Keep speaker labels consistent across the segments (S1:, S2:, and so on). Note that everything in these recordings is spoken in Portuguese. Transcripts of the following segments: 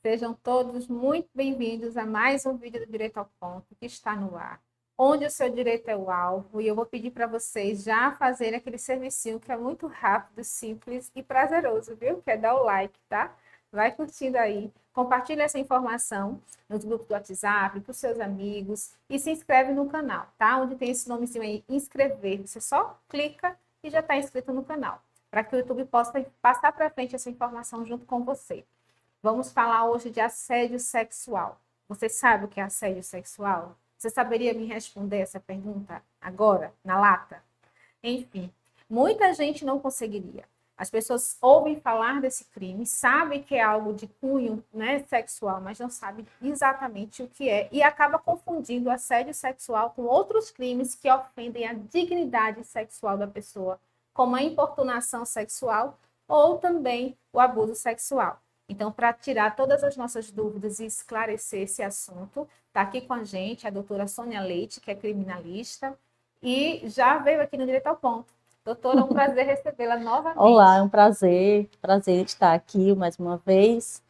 S1: Sejam todos muito bem-vindos a mais um vídeo do Direito ao Ponto, que está no ar, onde o seu direito é o alvo, e eu vou pedir para vocês já fazerem aquele servicinho que é muito rápido, simples e prazeroso, viu? Que é dar o like, tá? Vai curtindo aí, compartilha essa informação nos grupos do WhatsApp, para os seus amigos, e se inscreve no canal, tá? Onde tem esse nomezinho aí, inscrever, você só clica e já está inscrito no canal, para que o YouTube possa passar para frente essa informação junto com você. Vamos falar hoje de assédio sexual. Você sabe o que é assédio sexual? Você saberia me responder essa pergunta agora, na lata? Enfim, muita gente não conseguiria. As pessoas ouvem falar desse crime, sabem que é algo de cunho, né, sexual, mas não sabem exatamente o que é e acaba confundindo assédio sexual com outros crimes que ofendem a dignidade sexual da pessoa, como a importunação sexual ou também o abuso sexual. Então, para tirar todas as nossas dúvidas e esclarecer esse assunto, está aqui com a gente a doutora Sônia Leite, que é criminalista, e já veio aqui no Direito ao Ponto. Doutora, é um prazer recebê-la novamente.
S2: Olá, é um prazer estar aqui mais uma vez.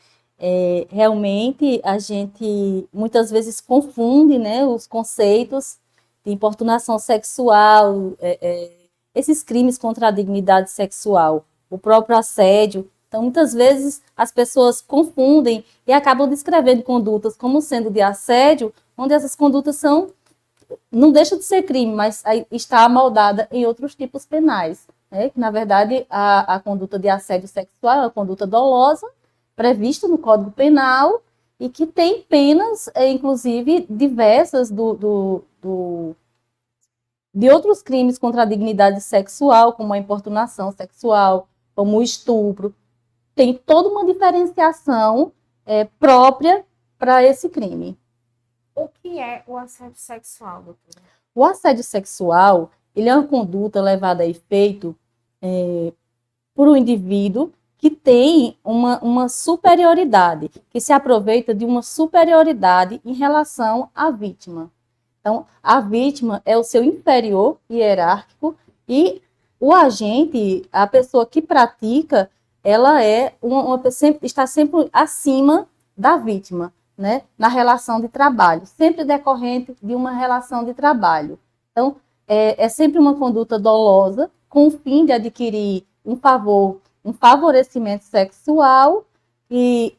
S2: Realmente, a gente muitas vezes confunde, né, os conceitos de importunação sexual, esses crimes contra a dignidade sexual, o próprio assédio. Então, muitas vezes, as pessoas confundem e acabam descrevendo condutas como sendo de assédio, onde essas condutas não deixam de ser crime, mas está amoldada em outros tipos penais. Né? Na verdade, a conduta de assédio sexual é uma conduta dolosa, prevista no Código Penal, e que tem penas, inclusive, diversas de outros crimes contra a dignidade sexual, como a importunação sexual, como o estupro. Tem toda uma diferenciação própria para esse crime.
S1: O que é o assédio sexual, doutora?
S2: O assédio sexual, ele é uma conduta levada a efeito por um indivíduo que tem uma superioridade, que se aproveita de uma superioridade em relação à vítima. Então, a vítima é o seu inferior hierárquico e o agente, a pessoa que pratica, ela é está sempre acima da vítima, né, na relação de trabalho, sempre decorrente de uma relação de trabalho. Então, é sempre uma conduta dolosa, com o fim de adquirir um favorecimento sexual, e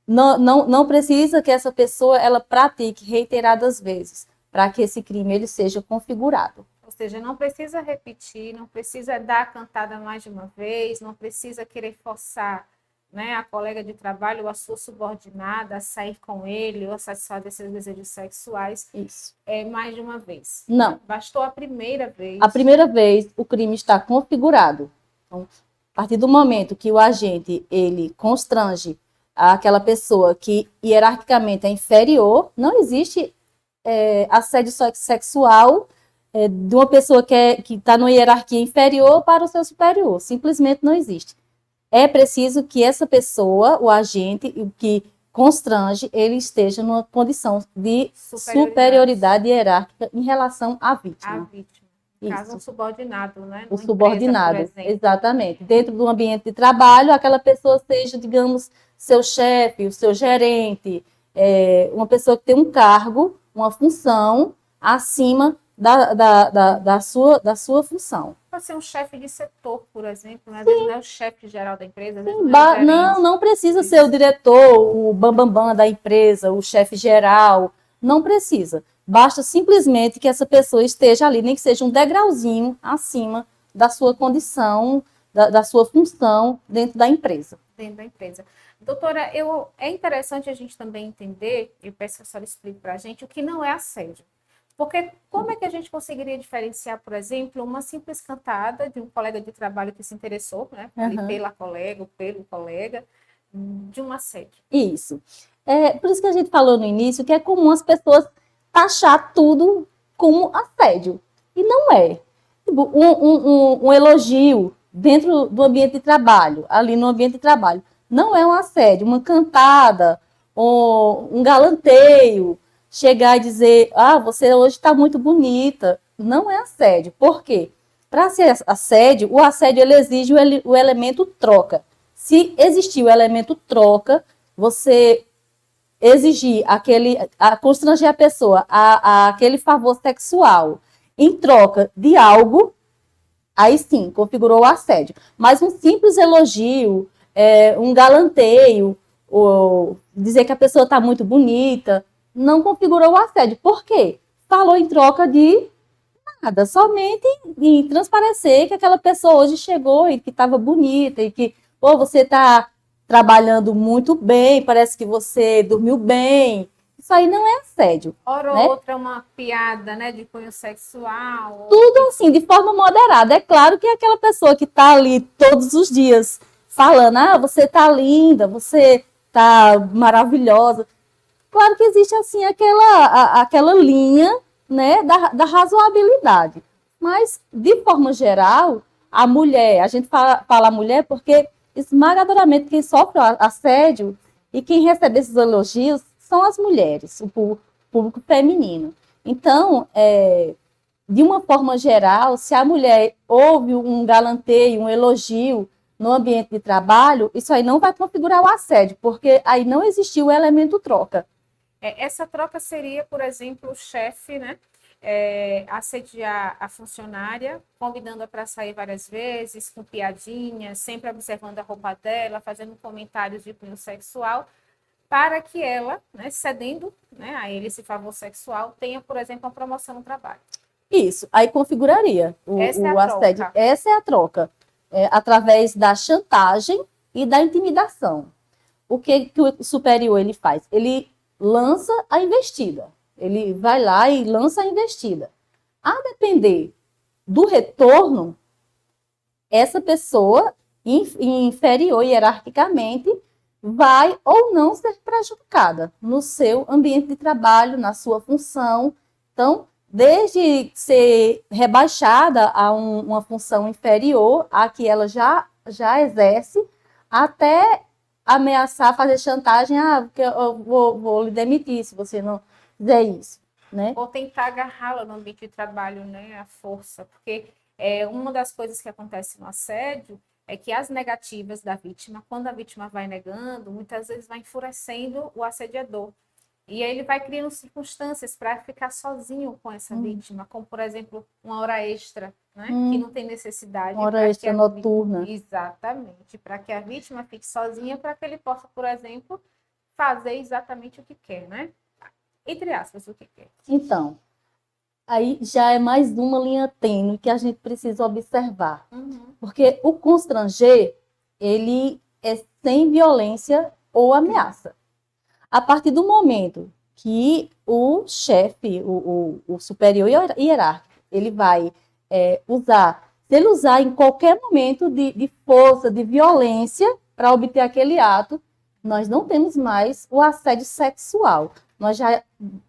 S2: não precisa que essa pessoa ela pratique reiteradas vezes, para que esse crime ele seja configurado.
S1: Ou seja, não precisa repetir, não precisa dar a cantada mais de uma vez, não precisa querer forçar, né, a colega de trabalho ou a sua subordinada a sair com ele ou a satisfazer seus desejos sexuais.
S2: Isso.
S1: Mais de uma vez.
S2: Não.
S1: Bastou a primeira vez.
S2: A primeira vez o crime está configurado. Então, a partir do momento que o agente ele constrange aquela pessoa que hierarquicamente é inferior, não existe assédio sexual de uma pessoa que está numa hierarquia inferior para o seu superior. Simplesmente não existe. É preciso que essa pessoa, o agente, o que constrange, ele esteja numa condição de superioridade hierárquica em relação à vítima.
S1: A vítima. No caso, um subordinado, né?
S2: O subordinado, exatamente. Dentro do ambiente de trabalho, aquela pessoa seja, digamos, seu chefe, o seu gerente, uma pessoa que tem um cargo, uma função acima da sua função.
S1: Pode ser um chefe de setor, por exemplo, né? Às
S2: Sim.
S1: vezes não é o chefe geral da empresa. Às vezes não, é
S2: não precisa ser o diretor, o bambambam da empresa, o chefe geral. Não precisa. Basta simplesmente que essa pessoa esteja ali, nem que seja um degrauzinho acima da sua condição, da sua função dentro da empresa.
S1: Dentro da empresa. Doutora, é interessante a gente também entender, eu peço que a senhora explique para a gente, o que não é assédio. Porque como é que a gente conseguiria diferenciar, por exemplo, uma simples cantada de um colega de trabalho que se interessou, né, pela colega ou pelo colega, de um assédio?
S2: Isso. Por isso que a gente falou no início que é comum as pessoas taxar tudo como assédio. E não é. Tipo, um elogio dentro do ambiente de trabalho, ali no ambiente de trabalho, não é um assédio. Uma cantada, ou um galanteio, chegar e dizer, você hoje está muito bonita, não é assédio. Por quê? Para ser assédio, o assédio ele exige o elemento troca. Se existir o elemento troca, você exigir constranger a pessoa a aquele favor sexual em troca de algo, aí sim, configurou o assédio. Mas um simples elogio, um galanteio, ou dizer que a pessoa está muito bonita, não configurou o assédio. Por quê? Falou em troca de nada, somente em transparecer que aquela pessoa hoje chegou e que estava bonita e que, pô, você está trabalhando muito bem, parece que você dormiu bem. Isso aí não é assédio.
S1: Hora
S2: né?
S1: ou outra uma piada, né, de cunho sexual.
S2: Tudo assim, de forma moderada. É claro que é aquela pessoa que está ali todos os dias falando, você está linda, você está maravilhosa. Claro que existe assim aquela linha, né, da razoabilidade. Mas, de forma geral, a mulher, a gente fala mulher porque esmagadoramente quem sofre assédio e quem recebe esses elogios são as mulheres, o público feminino. Então, de uma forma geral, se a mulher ouve um galanteio, um elogio no ambiente de trabalho, isso aí não vai configurar o assédio, porque aí não existiu o elemento troca.
S1: Essa troca seria, por exemplo, o chefe, né, assediar a funcionária, convidando-a para sair várias vezes, com piadinhas, sempre observando a roupa dela, fazendo comentários de cunho sexual, para que ela, né, cedendo, né, a ele esse favor sexual, tenha, por exemplo, uma promoção no trabalho.
S2: Isso, aí configuraria o assédio.
S1: Troca.
S2: Essa é a troca, através da chantagem e da intimidação. O que o superior ele faz? Ele lança a investida. Ele vai lá e lança a investida. A depender do retorno, essa pessoa inferior hierarquicamente vai ou não ser prejudicada no seu ambiente de trabalho, na sua função. Então, desde ser rebaixada a uma função inferior a que ela já exerce, até ameaçar, fazer chantagem, porque eu vou lhe demitir se você não fizer isso. Né?
S1: Ou tentar agarrá-la no ambiente de trabalho, né, à força, porque uma das coisas que acontece no assédio é que as negativas da vítima, quando a vítima vai negando, muitas vezes vai enfurecendo o assediador. E aí ele vai criando circunstâncias para ficar sozinho com essa vítima, como, por exemplo, uma hora extra, né? Que não tem necessidade.
S2: Uma hora extra noturna.
S1: Exatamente, para que a vítima fique sozinha, para que ele possa, por exemplo, fazer exatamente o que quer, né? Entre aspas, o que quer.
S2: Então, aí já é mais uma linha tênue que a gente precisa observar. Porque o constranger, ele é sem violência ou ameaça. A partir do momento que o chefe, o superior hierárquico, ele vai usar, se ele usar em qualquer momento de força, de violência para obter aquele ato, nós não temos mais o assédio sexual. Nós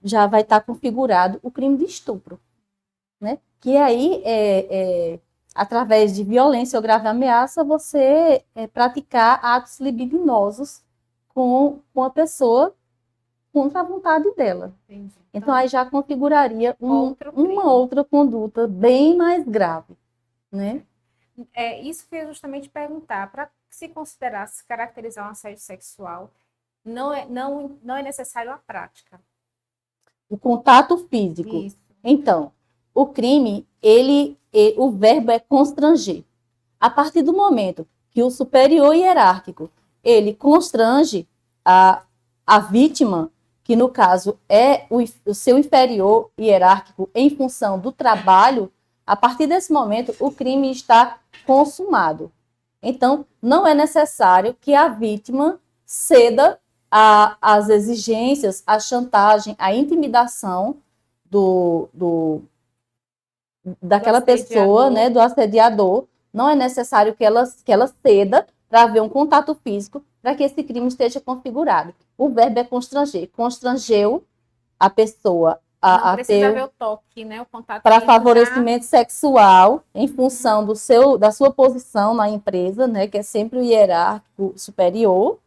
S2: já vai estar configurado o crime de estupro. Né? Que aí, através de violência ou grave ameaça, você praticar atos libidinosos com a pessoa contra a vontade dela.
S1: Entendi.
S2: Então, aí já configuraria uma outra conduta bem mais grave. Né?
S1: Isso que eu ia justamente perguntar. Para se considerar, se caracterizar um assédio sexual, não é necessário a prática.
S2: O contato físico.
S1: Isso.
S2: Então, o crime, o verbo é constranger. A partir do momento que o superior hierárquico, ele constrange a vítima, que no caso é o seu inferior hierárquico em função do trabalho, a partir desse momento o crime está consumado. Então, não é necessário que a vítima ceda às exigências, à chantagem, à intimidação daquela pessoa, né, do assediador. Não é necessário que ela ceda para haver um contato físico para que esse crime esteja configurado. O verbo é constranger. Constrangeu a pessoa
S1: não precisa haver o toque, né, o contato
S2: para favorecimento sexual em função da sua posição na empresa, né, que é sempre o hierárquico superior.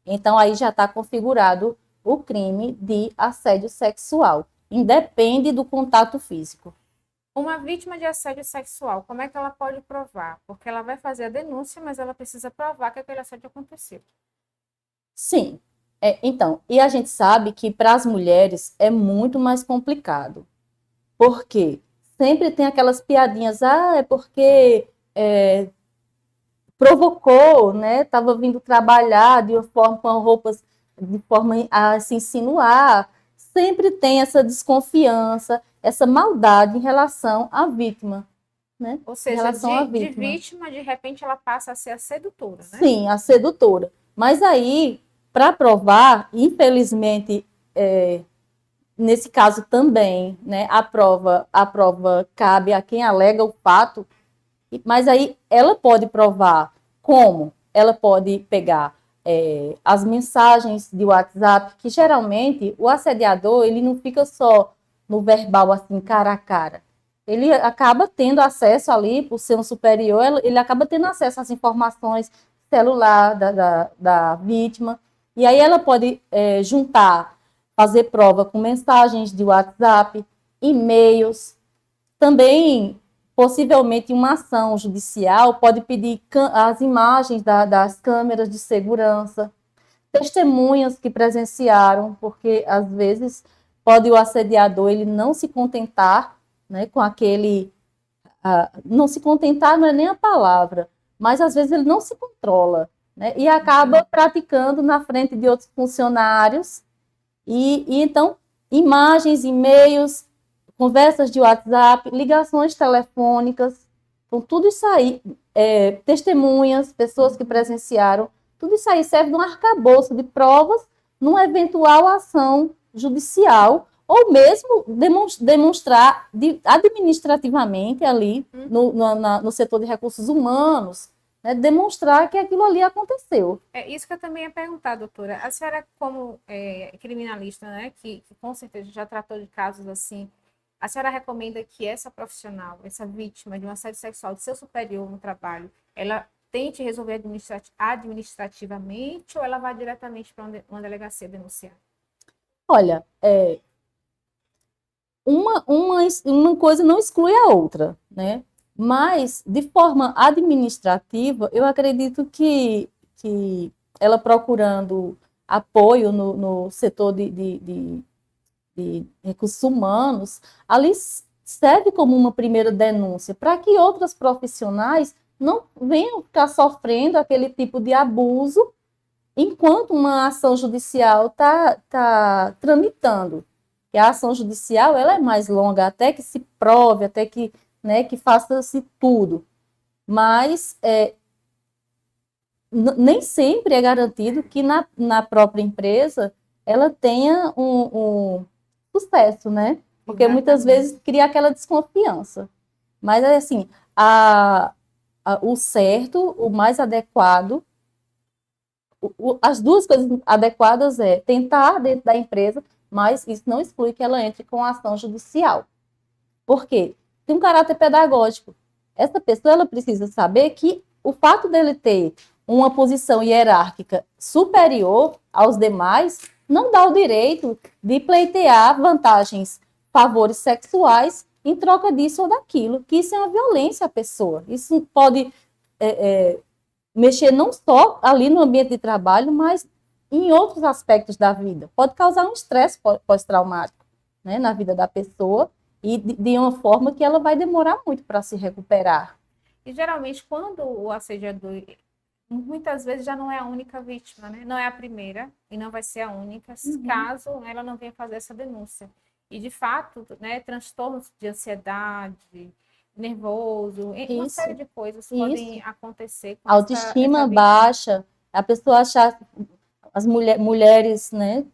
S2: Então, aí já está configurado o crime de assédio sexual. Independe do contato físico.
S1: Uma vítima de assédio sexual, como é que ela pode provar? Porque ela vai fazer a denúncia, mas ela precisa provar que aquele assédio aconteceu.
S2: Sim. Então, e a gente sabe que para as mulheres é muito mais complicado. Por quê? Sempre tem aquelas piadinhas, é porque é, provocou, né? Estava vindo trabalhar de uma forma com roupas de forma a se insinuar. Sempre tem essa desconfiança, essa maldade em relação à vítima, né?
S1: Ou
S2: Em
S1: seja,
S2: relação à
S1: de
S2: vítima.
S1: vítima, de repente ela passa a ser a sedutora, né?
S2: Sim, a sedutora. Mas aí, para provar, infelizmente, nesse caso também, né, a prova cabe a quem alega o fato, mas aí ela pode provar como? Ela pode pegar as mensagens de WhatsApp, que geralmente o assediador ele não fica só no verbal assim, cara a cara. Ele acaba tendo acesso ali, por ser um superior, ele acaba tendo acesso às informações celular da vítima, e aí ela pode juntar, fazer prova com mensagens de WhatsApp, e-mails, também possivelmente uma ação judicial pode pedir as imagens das câmeras de segurança, testemunhas que presenciaram, porque às vezes pode o assediador ele não se contentar, né, com aquele não se contentar não é nem a palavra, mas às vezes ele não se controla, né, e acaba praticando na frente de outros funcionários e então imagens, e-mails, conversas de WhatsApp, ligações telefônicas, então tudo isso aí, testemunhas, pessoas que presenciaram, tudo isso aí serve de um arcabouço de provas numa eventual ação judicial ou mesmo demonstrar administrativamente ali no setor de recursos humanos, né, demonstrar que aquilo ali aconteceu.
S1: É isso que eu também ia perguntar, doutora. A senhora, como criminalista, né, que com certeza já tratou de casos assim, a senhora recomenda que essa profissional, essa vítima de um assédio sexual de seu superior no trabalho, ela tente resolver administrativamente ou ela vai diretamente para uma delegacia denunciar?
S2: Olha, uma coisa não exclui a outra, né? Mas, de forma administrativa, eu acredito que ela procurando apoio no setor de recursos humanos, ali serve como uma primeira denúncia, para que outras profissionais não venham ficar sofrendo aquele tipo de abuso enquanto uma ação judicial tá tramitando. E a ação judicial ela é mais longa, até que se prove, até que, né, que faça-se tudo. Mas nem sempre é garantido que na própria empresa ela tenha um sucesso, né? Porque muitas vezes cria aquela desconfiança. Mas, assim, o certo, o mais adequado, as duas coisas adequadas é tentar dentro da empresa, mas isso não exclui que ela entre com ação judicial. Por quê? Tem um caráter pedagógico. Essa pessoa ela precisa saber que o fato dele ter uma posição hierárquica superior aos demais não dá o direito de pleitear vantagens, favores sexuais em troca disso ou daquilo, que isso é uma violência à pessoa. Isso pode mexer não só ali no ambiente de trabalho, mas em outros aspectos da vida. Pode causar um estresse pós-traumático, né, na vida da pessoa e de uma forma que ela vai demorar muito para se recuperar.
S1: E geralmente, quando o assediador, muitas vezes já não é a única vítima, né? Não é a primeira e não vai ser a única, caso ela não venha fazer essa denúncia. E, de fato, né, transtornos de ansiedade, nervoso, uma série de coisas podem acontecer com
S2: autoestima
S1: essa
S2: baixa, a pessoa achar, as mulheres, né,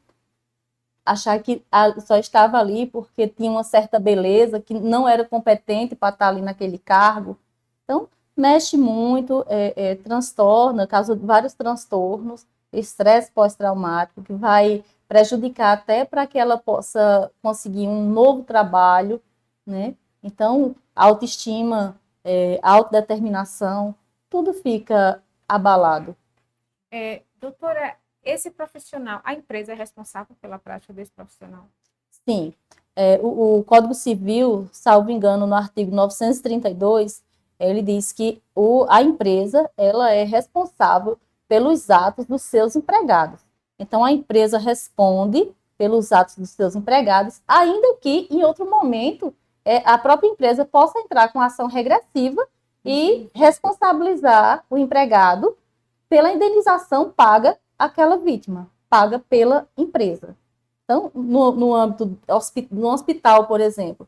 S2: achar que só estava ali porque tinha uma certa beleza, que não era competente para estar ali naquele cargo. Então, mexe muito, transtorna, causa vários transtornos, estresse pós-traumático, que vai prejudicar até para que ela possa conseguir um novo trabalho, né? Então, autoestima, autodeterminação, tudo fica abalado.
S1: Doutora, esse profissional, a empresa é responsável pela prática desse profissional?
S2: Sim. O Código Civil, salvo engano, no artigo 932, ele diz que a empresa ela é responsável pelos atos dos seus empregados. Então, a empresa responde pelos atos dos seus empregados, ainda que, em outro momento, a própria empresa possa entrar com ação regressiva e responsabilizar o empregado pela indenização paga àquela vítima, paga pela empresa. Então, no âmbito no hospital, por exemplo,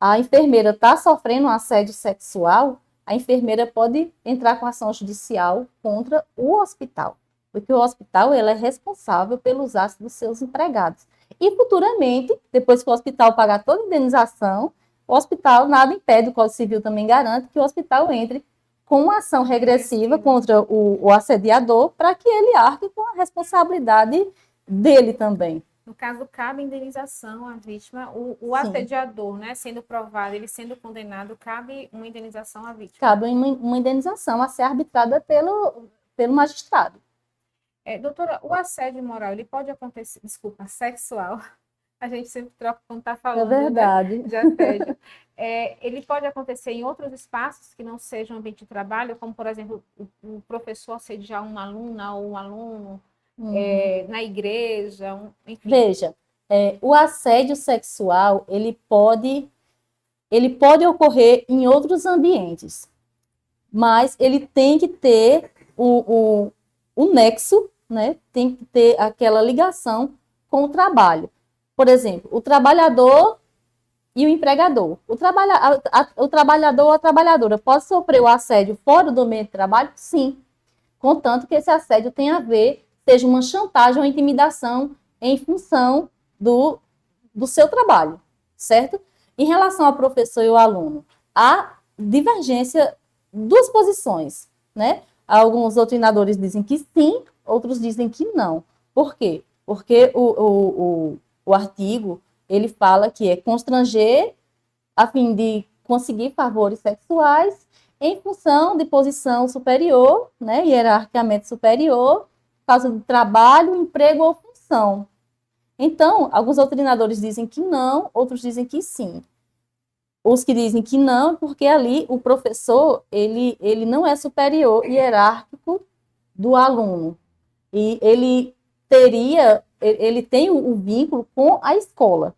S2: a enfermeira está sofrendo um assédio sexual, a enfermeira pode entrar com ação judicial contra o hospital, porque o hospital ele é responsável pelos atos dos seus empregados. E futuramente, depois que o hospital pagar toda a indenização, o hospital, nada impede, o Código Civil também garante que o hospital entre com uma ação regressiva contra o assediador para que ele arque com a responsabilidade dele também.
S1: No caso, cabe indenização à vítima, o assediador, né, sendo provado, ele sendo condenado, cabe uma indenização à vítima.
S2: Cabe uma indenização a ser arbitrada pelo magistrado.
S1: Doutora, o assédio moral, ele pode acontecer, desculpa, sexual, a gente sempre troca quando está falando,
S2: é verdade.
S1: Né, de assédio. Ele pode acontecer em outros espaços que não sejam ambiente de trabalho, como, por exemplo, o professor assediar uma aluna ou um aluno, na igreja, enfim.
S2: Veja, o assédio sexual, ele pode ocorrer em outros ambientes, mas ele tem que ter o nexo, né? Tem que ter aquela ligação com o trabalho. Por exemplo, o trabalhador e o empregador. O trabalhador ou a trabalhadora pode sofrer o assédio fora do ambiente de trabalho? Sim, contanto que esse assédio tenha a ver, seja uma chantagem ou intimidação em função do seu trabalho, certo? Em relação ao professor e ao aluno, há divergência, duas posições, né? Alguns doutrinadores dizem que sim, outros dizem que não. Por quê? Porque o artigo, ele fala que é constranger a fim de conseguir favores sexuais em função de posição superior, né, hierarquicamente superior, por causa do trabalho, emprego ou função. Então, alguns doutrinadores dizem que não, outros dizem que sim. Os que dizem que não, porque ali o professor, ele não é superior hierárquico do aluno. E ele tem o vínculo com a escola.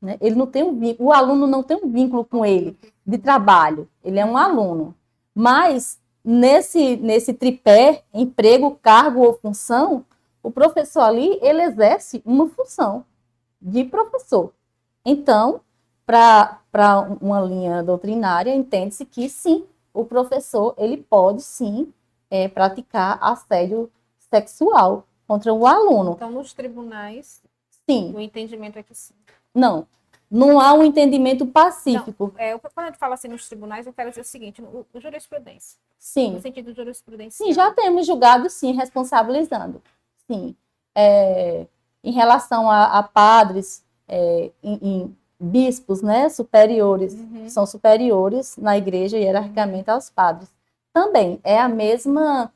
S2: Né? Ele não tem o aluno não tem um vínculo com ele de trabalho, ele é um aluno. Mas nesse tripé, emprego, cargo ou função, o professor ali, ele exerce uma função de professor. Então, para uma linha doutrinária, entende-se que sim, o professor ele pode sim praticar assédio sexual contra o aluno.
S1: Então, nos tribunais,
S2: sim.
S1: O entendimento é que sim.
S2: Não há um entendimento pacífico.
S1: Não, quando a gente fala assim nos tribunais, eu quero dizer o seguinte, o jurisprudência.
S2: Sim.
S1: No sentido jurisprudencial.
S2: Sim, já temos julgado, sim, responsabilizando. Sim. Em relação a padres, em bispos, né, superiores, são superiores na igreja hierarquicamente aos padres. Também é a mesma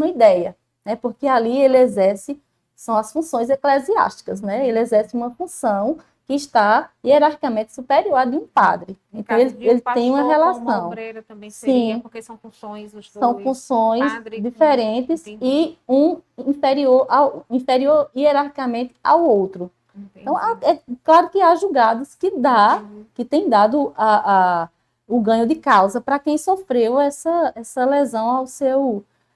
S2: ideia, né, porque ali ele exerce, são as funções eclesiásticas, né, ele exerce uma função que está hierarquicamente superior à de um padre. Então, ele tem uma relação.
S1: Uma obreira também seria, sim, porque são funções os dois.
S2: São funções diferentes e um inferior hierarquicamente ao outro. Entendi. Então, é claro que há julgados que têm dado o ganho de causa para quem sofreu essa lesão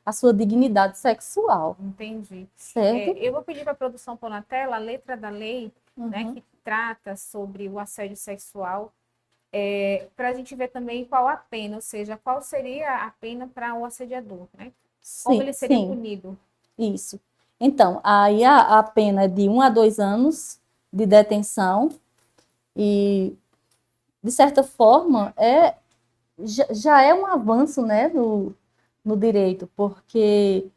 S2: à sua dignidade sexual.
S1: Entendi.
S2: Certo?
S1: Eu vou pedir para a produção pôr na tela a letra da lei, né, que trata sobre o assédio sexual, para a gente ver também qual a pena, ou seja, qual seria a pena para o assediador, né?
S2: Sim,
S1: como ele seria
S2: sim.
S1: punido.
S2: Isso. Então, aí a pena é de 1 a 2 anos de detenção e, de certa forma, já é um avanço, né, no direito, porque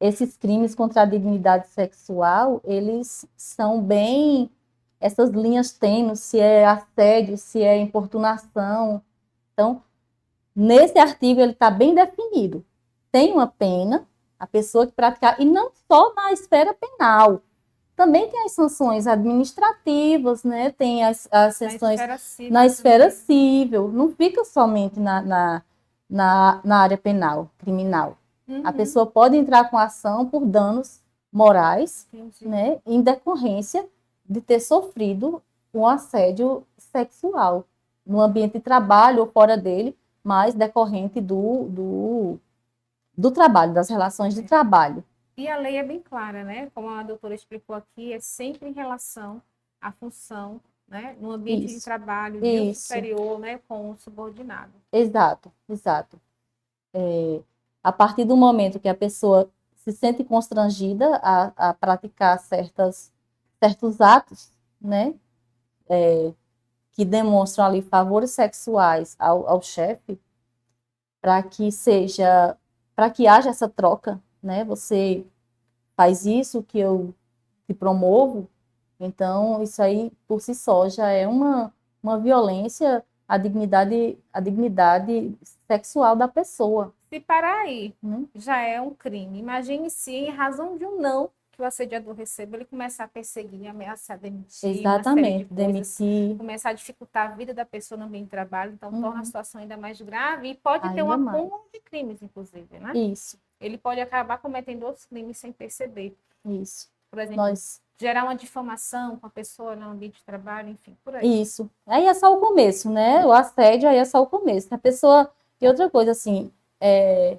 S2: esses crimes contra a dignidade sexual, eles são bem essas linhas tênues, se é assédio, se é importunação. Então, nesse artigo ele está bem definido. Tem uma pena, a pessoa que praticar, e não só na esfera penal, também tem as sanções administrativas, né? Tem as sanções na esfera civil, não fica somente na área penal, criminal. A pessoa pode entrar com ação por danos morais,
S1: Entendi.
S2: né, em decorrência de ter sofrido um assédio sexual no ambiente de trabalho ou fora dele, mas decorrente do trabalho, das relações de trabalho.
S1: E a lei é bem clara, né? Como a doutora explicou aqui, é sempre em relação à função, né? No ambiente de
S2: Isso,
S1: trabalho de um
S2: isso,
S1: superior, né? Com um subordinado.
S2: exato, exato. A partir do momento que a pessoa se sente constrangida a praticar certos atos, né, que demonstram ali favores sexuais ao chefe, para que seja, para que haja essa troca, né, você faz isso que eu te promovo, então isso aí por si só já é uma violência à dignidade sexual da pessoa,
S1: Se parar aí,
S2: né?
S1: já é um crime. Imagine se, em razão de um não que o assediador receba, ele começar a perseguir, ameaçar, demitir, uma série de
S2: Exatamente,
S1: coisas,
S2: demitir
S1: começar a dificultar a vida da pessoa no ambiente de trabalho, então torna a
S2: uhum,
S1: situação ainda mais grave e pode ter um
S2: ainda mais.
S1: acúmulo de crimes, inclusive, né?
S2: Isso,
S1: Ele pode acabar cometendo outros crimes sem perceber.
S2: isso.
S1: Por exemplo,
S2: Nós,
S1: gerar uma difamação com a pessoa no ambiente de trabalho, enfim, por aí.
S2: isso. Aí é só o começo, né? O assédio aí é só o começo. A pessoa. E outra coisa, assim, é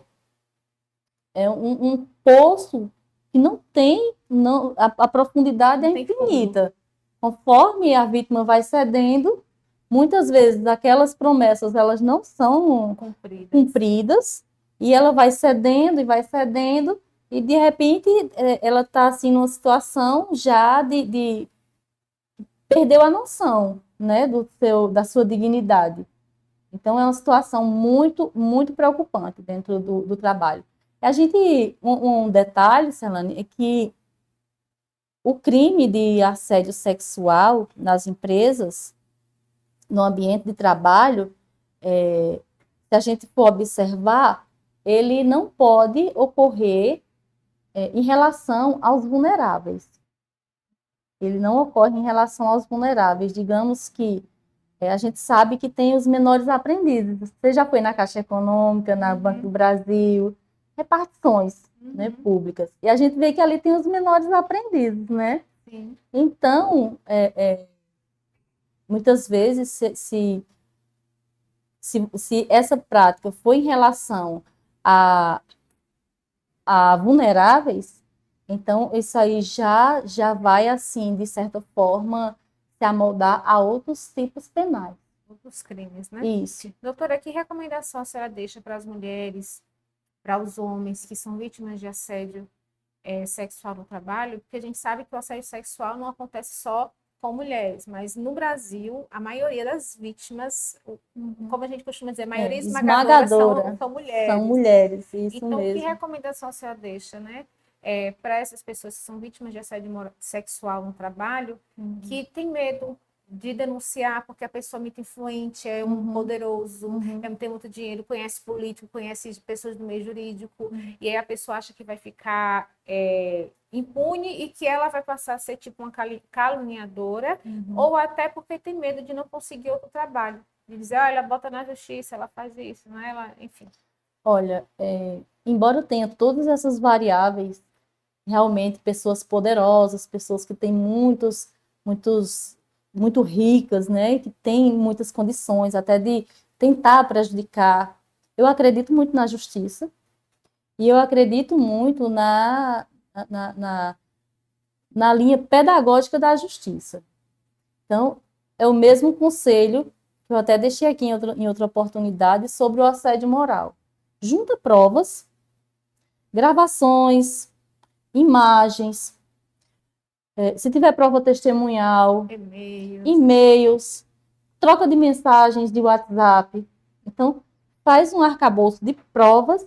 S2: um poço que não tem, não, a profundidade
S1: Não
S2: é
S1: tem fundo.
S2: infinita. Conforme a vítima vai cedendo, muitas vezes aquelas promessas elas não são
S1: Cumpridas.
S2: cumpridas e ela vai cedendo e de repente ela está assim numa situação já de perdeu a noção, né, da sua dignidade. Então é uma situação muito, muito preocupante dentro do trabalho. A gente, um detalhe, Celane, é que o crime de assédio sexual nas empresas, no ambiente de trabalho, se a gente for observar, ele não pode ocorrer em relação aos vulneráveis. Ele não ocorre em relação aos vulneráveis. Digamos que a gente sabe que tem os menores aprendizes. Você já foi na Caixa Econômica, na Banco do Brasil, repartições, né, públicas. E a gente vê que ali tem os menores aprendizes, né?
S1: Sim.
S2: Então, muitas vezes, se essa prática foi em relação a, a vulneráveis, então isso aí já vai, assim, de certa forma, se amoldar a outros tipos penais.
S1: Outros crimes, né?
S2: Isso.
S1: Doutora, que recomendação a senhora deixa para as mulheres, para os homens que são vítimas de assédio sexual no trabalho? Porque a gente sabe que o assédio sexual não acontece só com mulheres, mas no Brasil, a maioria das vítimas, como a gente costuma dizer, a maioria esmagadora
S2: Esmagadora.
S1: são
S2: São
S1: mulheres.
S2: mulheres, isso
S1: Então, que
S2: mesmo.
S1: recomendação a senhora deixa, né? Para essas pessoas que são vítimas de assédio sexual no trabalho, que tem medo de denunciar porque a pessoa é muito influente, é um poderoso, tem muito dinheiro, conhece político, conhece pessoas do meio jurídico, e aí a pessoa acha que vai ficar impune e que ela vai passar a ser tipo uma caluniadora, ou até porque tem medo de não conseguir outro trabalho. De dizer, ah, ela bota na justiça, ela faz isso, né? Ela, enfim.
S2: Olha, embora tenha todas essas variáveis, realmente pessoas poderosas, pessoas que têm muito ricas, né, que têm muitas condições até de tentar prejudicar. Eu acredito muito na justiça e eu acredito muito na, na, na linha pedagógica da justiça. Então, é o mesmo conselho que eu até deixei aqui em outra oportunidade sobre o assédio moral. Junta provas, gravações, imagens, se tiver prova testemunhal, e-mails, troca de mensagens de WhatsApp. Então, faz um arcabouço de provas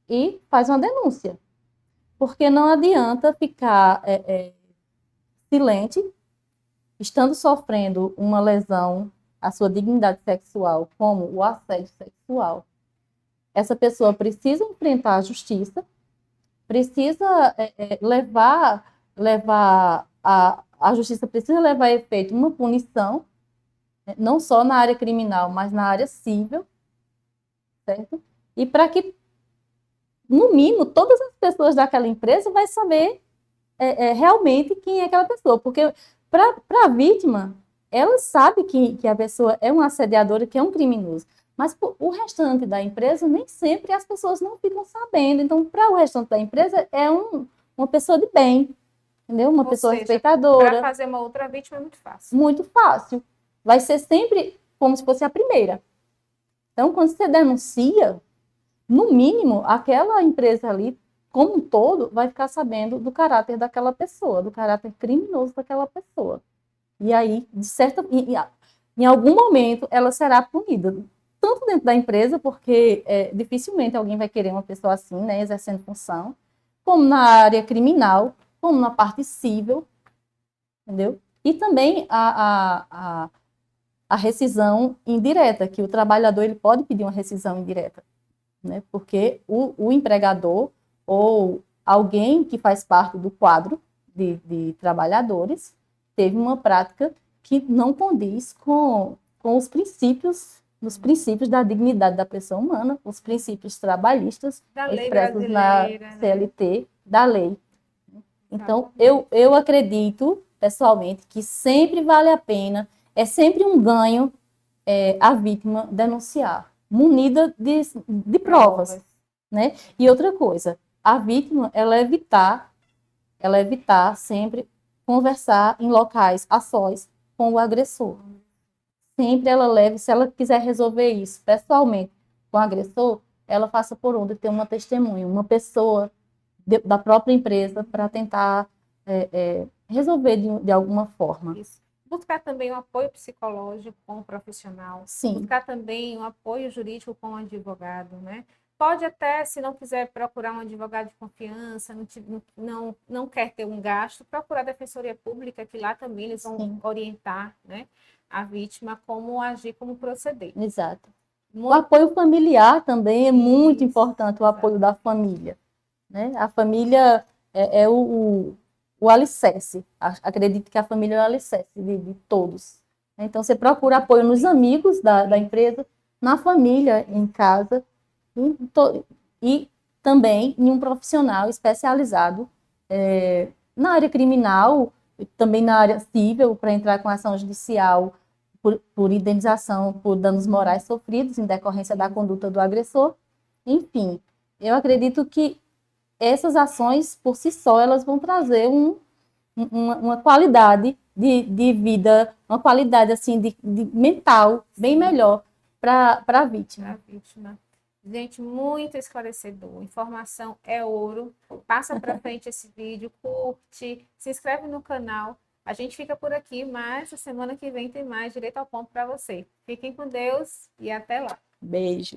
S2: e faz uma denúncia. Porque não adianta ficar silente, estando sofrendo uma lesão à sua dignidade sexual, como o assédio sexual. Essa pessoa precisa enfrentar a justiça, precisa levar a justiça precisa levar a efeito uma punição, né, não só na área criminal, mas na área civil, certo? E para que, no mínimo, todas as pessoas daquela empresa vai saber realmente quem é aquela pessoa. Porque para a vítima, ela sabe que a pessoa é uma assediadora, que é um criminoso. Mas o restante da empresa, nem sempre as pessoas não ficam sabendo. Então, para o restante da empresa, uma pessoa de bem, entendeu? Uma
S1: Ou
S2: pessoa
S1: seja, para
S2: respeitadora,
S1: fazer uma outra vítima é muito fácil.
S2: muito fácil. Vai ser sempre como se fosse a primeira. Então, quando você denuncia, no mínimo, aquela empresa ali, como um todo, vai ficar sabendo do caráter daquela pessoa, do caráter criminoso daquela pessoa. E aí, em algum momento, ela será punida. Tanto dentro da empresa, porque dificilmente alguém vai querer uma pessoa assim, né, exercendo função, como na área criminal, como na parte civil, entendeu? E também a rescisão indireta, que o trabalhador ele pode pedir uma rescisão indireta, né? Porque o empregador ou alguém que faz parte do quadro de trabalhadores teve uma prática que não condiz com os princípios da dignidade da pessoa humana, os princípios trabalhistas
S1: Da lei
S2: expressos na
S1: brasileira, né?
S2: CLT, da lei. Então, eu acredito, pessoalmente, que sempre vale a pena, é sempre um ganho a vítima denunciar, munida de provas, né? E outra coisa, a vítima, ela evitar sempre conversar em locais a sós com o agressor. Sempre ela leve, se ela quiser resolver isso pessoalmente com o agressor, ela faça por onde ter uma testemunha, uma pessoa da própria empresa para tentar resolver de alguma forma.
S1: Isso. Buscar também um apoio psicológico com o profissional.
S2: Sim.
S1: Buscar também um apoio jurídico com o advogado, né? Pode até, se não quiser procurar um advogado de confiança, não quer ter um gasto, procurar a Defensoria Pública, que lá também eles vão
S2: Sim.
S1: orientar, né, a vítima como agir, como proceder.
S2: Exato. O apoio familiar também é muito importante, o apoio
S1: Exato.
S2: da família, né? A família é o alicerce. Acredito que a família é o alicerce de todos. Então, você procura apoio nos amigos da empresa, na família, em casa, e também em um profissional especializado na área criminal, também na área civil, para entrar com ação judicial por indenização por danos morais sofridos em decorrência da conduta do agressor. Enfim, eu acredito que essas ações, por si só, elas vão trazer uma qualidade de vida, uma qualidade assim de mental bem melhor para a vítima.
S1: Gente, muito esclarecedor. Informação é ouro. Passa para frente esse vídeo, curte, se inscreve no canal. A gente fica por aqui, mas a semana que vem tem mais Direito ao Ponto para você. Fiquem com Deus e até lá.
S2: Beijo.